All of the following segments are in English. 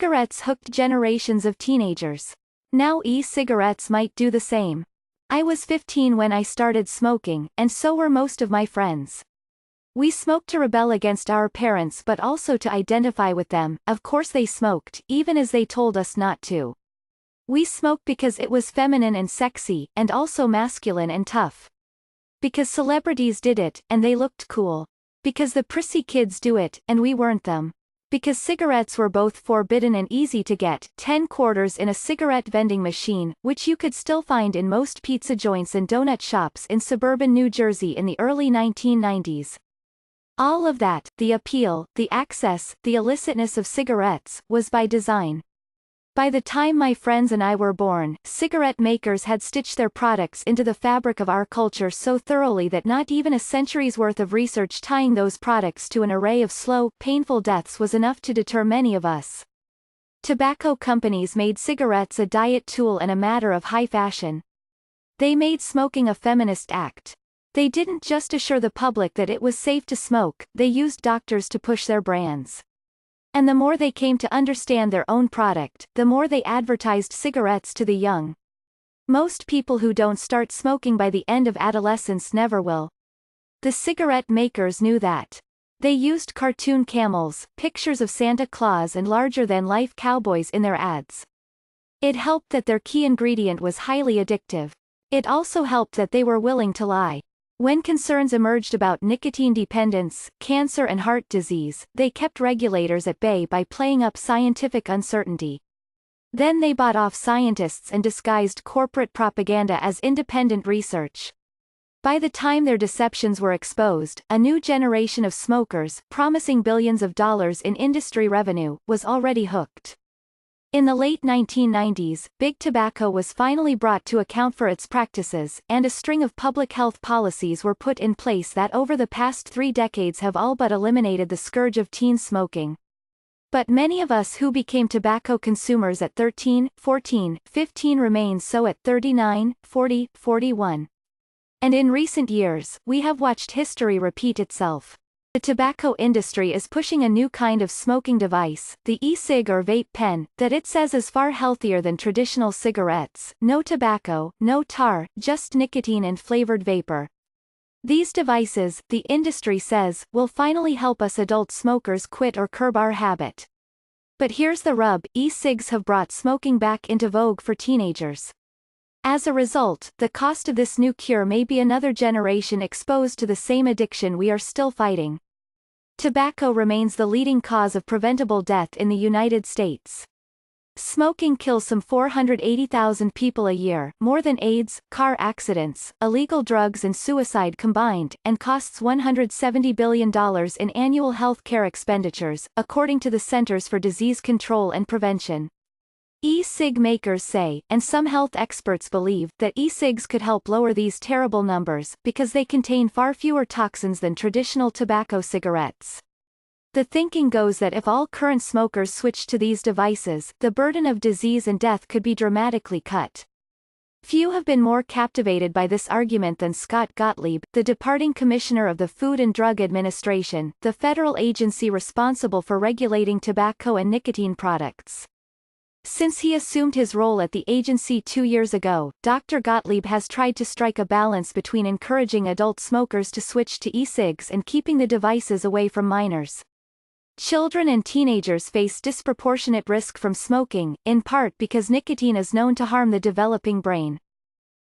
Cigarettes hooked generations of teenagers. Now e-cigarettes might do the same. I was 15 when I started smoking, and so were most of my friends. We smoked to rebel against our parents but also to identify with them. Of course they smoked, even as they told us not to. We smoked because it was feminine and sexy, and also masculine and tough. Because celebrities did it, and they looked cool. Because the prissy kids do it, and we weren't them. Because cigarettes were both forbidden and easy to get, 10 quarters in a cigarette vending machine, which you could still find in most pizza joints and donut shops in suburban New Jersey in the early 1990s. All of that, the appeal, the access, the illicitness of cigarettes, was by design. By the time my friends and I were born, cigarette makers had stitched their products into the fabric of our culture so thoroughly that not even a century's worth of research tying those products to an array of slow, painful deaths was enough to deter many of us. Tobacco companies made cigarettes a diet tool and a matter of high fashion. They made smoking a feminist act. They didn't just assure the public that it was safe to smoke, they used doctors to push their brands. And the more they came to understand their own product, the more they advertised cigarettes to the young. Most people who don't start smoking by the end of adolescence never will. The cigarette makers knew that. They used cartoon camels, pictures of Santa Claus and larger-than-life cowboys in their ads. It helped that their key ingredient was highly addictive. It also helped that they were willing to lie. When concerns emerged about nicotine dependence, cancer and heart disease, they kept regulators at bay by playing up scientific uncertainty. Then they bought off scientists and disguised corporate propaganda as independent research. By the time their deceptions were exposed, a new generation of smokers, promising billions of dollars in industry revenue, was already hooked. In the late 1990s, Big Tobacco was finally brought to account for its practices, and a string of public health policies were put in place that over the past 3 decades have all but eliminated the scourge of teen smoking. But many of us who became tobacco consumers at 13, 14, 15 remain so at 39, 40, 41. And in recent years, we have watched history repeat itself. The tobacco industry is pushing a new kind of smoking device, the e-cig or vape pen, that it says is far healthier than traditional cigarettes, no tobacco, no tar, just nicotine and flavored vapor. These devices, the industry says, will finally help us adult smokers quit or curb our habit. But here's the rub, e-cigs have brought smoking back into vogue for teenagers. As a result, the cost of this new cure may be another generation exposed to the same addiction we are still fighting. Tobacco remains the leading cause of preventable death in the United States. Smoking kills some 480,000 people a year, more than AIDS, car accidents, illegal drugs and suicide combined, and costs $170 billion in annual health care expenditures, according to the Centers for Disease Control and Prevention. E-cig makers say, and some health experts believe, that e-cigs could help lower these terrible numbers, because they contain far fewer toxins than traditional tobacco cigarettes. The thinking goes that if all current smokers switched to these devices, the burden of disease and death could be dramatically cut. Few have been more captivated by this argument than Scott Gottlieb, the departing commissioner of the Food and Drug Administration, the federal agency responsible for regulating tobacco and nicotine products. Since he assumed his role at the agency 2 years ago, Dr. Gottlieb has tried to strike a balance between encouraging adult smokers to switch to e-cigs and keeping the devices away from minors. Children and teenagers face disproportionate risk from smoking, in part because nicotine is known to harm the developing brain.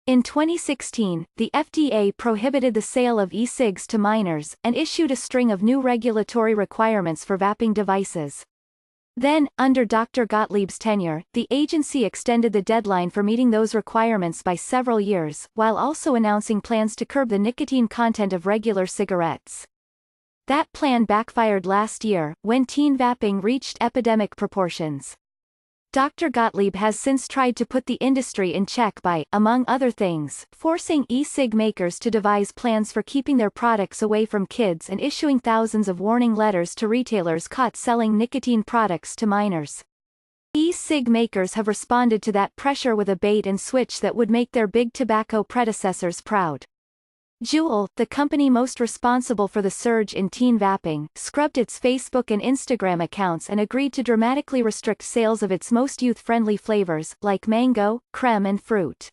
In 2016, the FDA prohibited the sale of e-cigs to minors, and issued a string of new regulatory requirements for vaping devices. Then, under Dr. Gottlieb's tenure, the agency extended the deadline for meeting those requirements by several years, while also announcing plans to curb the nicotine content of regular cigarettes. That plan backfired last year, when teen vaping reached epidemic proportions. Dr. Gottlieb has since tried to put the industry in check by, among other things, forcing e-cig makers to devise plans for keeping their products away from kids and issuing thousands of warning letters to retailers caught selling nicotine products to minors. E-cig makers have responded to that pressure with a bait and switch that would make their big tobacco predecessors proud. Juul, the company most responsible for the surge in teen vaping, scrubbed its Facebook and Instagram accounts and agreed to dramatically restrict sales of its most youth-friendly flavors, like mango, creme and fruit.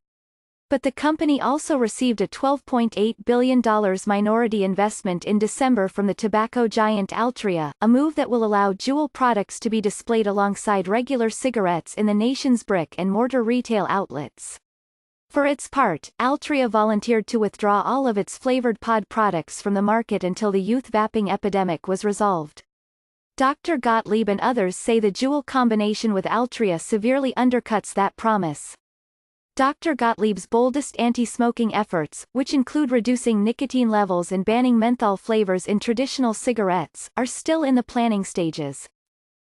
But the company also received a $12.8 billion minority investment in December from the tobacco giant Altria, a move that will allow Juul products to be displayed alongside regular cigarettes in the nation's brick-and-mortar retail outlets. For its part, Altria volunteered to withdraw all of its flavored pod products from the market until the youth vaping epidemic was resolved. Dr. Gottlieb and others say the Juul combination with Altria severely undercuts that promise. Dr. Gottlieb's boldest anti-smoking efforts, which include reducing nicotine levels and banning menthol flavors in traditional cigarettes, are still in the planning stages.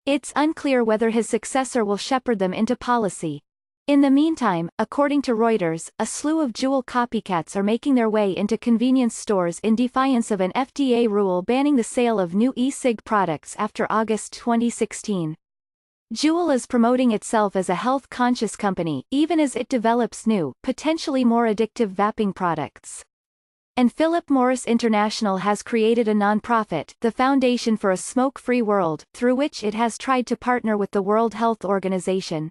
It's unclear whether his successor will shepherd them into policy. In the meantime, according to Reuters, a slew of Juul copycats are making their way into convenience stores in defiance of an FDA rule banning the sale of new e-cig products after August 2016. Juul is promoting itself as a health-conscious company, even as it develops new, potentially more addictive vaping products. And Philip Morris International has created a nonprofit, the Foundation for a Smoke-Free World, through which it has tried to partner with the World Health Organization.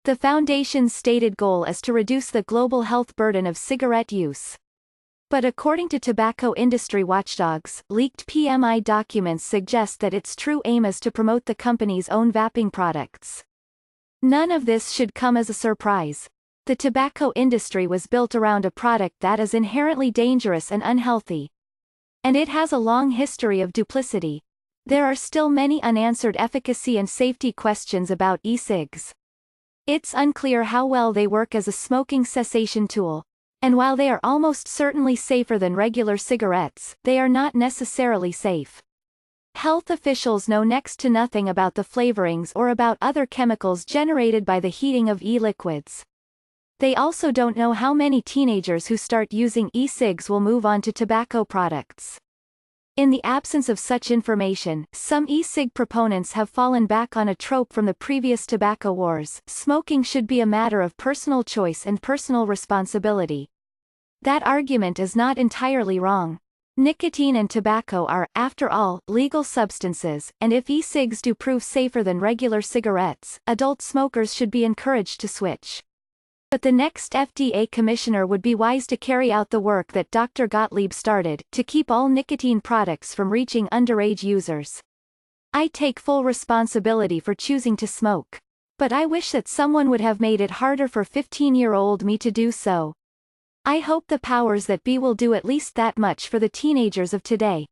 The foundation's stated goal is to reduce the global health burden of cigarette use. But according to tobacco industry watchdogs, leaked PMI documents suggest that its true aim is to promote the company's own vaping products. None of this should come as a surprise. The tobacco industry was built around a product that is inherently dangerous and unhealthy. And it has a long history of duplicity. There are still many unanswered efficacy and safety questions about e-cigs. It's unclear how well they work as a smoking cessation tool. And while they are almost certainly safer than regular cigarettes, they are not necessarily safe. Health officials know next to nothing about the flavorings or about other chemicals generated by the heating of e-liquids. They also don't know how many teenagers who start using e-cigs will move on to tobacco products. In the absence of such information, some e-cig proponents have fallen back on a trope from the previous tobacco wars: smoking should be a matter of personal choice and personal responsibility. That argument is not entirely wrong. Nicotine and tobacco are, after all, legal substances, and if e-cigs do prove safer than regular cigarettes, adult smokers should be encouraged to switch. But the next FDA commissioner would be wise to carry out the work that Dr. Gottlieb started, to keep all nicotine products from reaching underage users. I take full responsibility for choosing to smoke. But I wish that someone would have made it harder for 15-year-old me to do so. I hope the powers that be will do at least that much for the teenagers of today.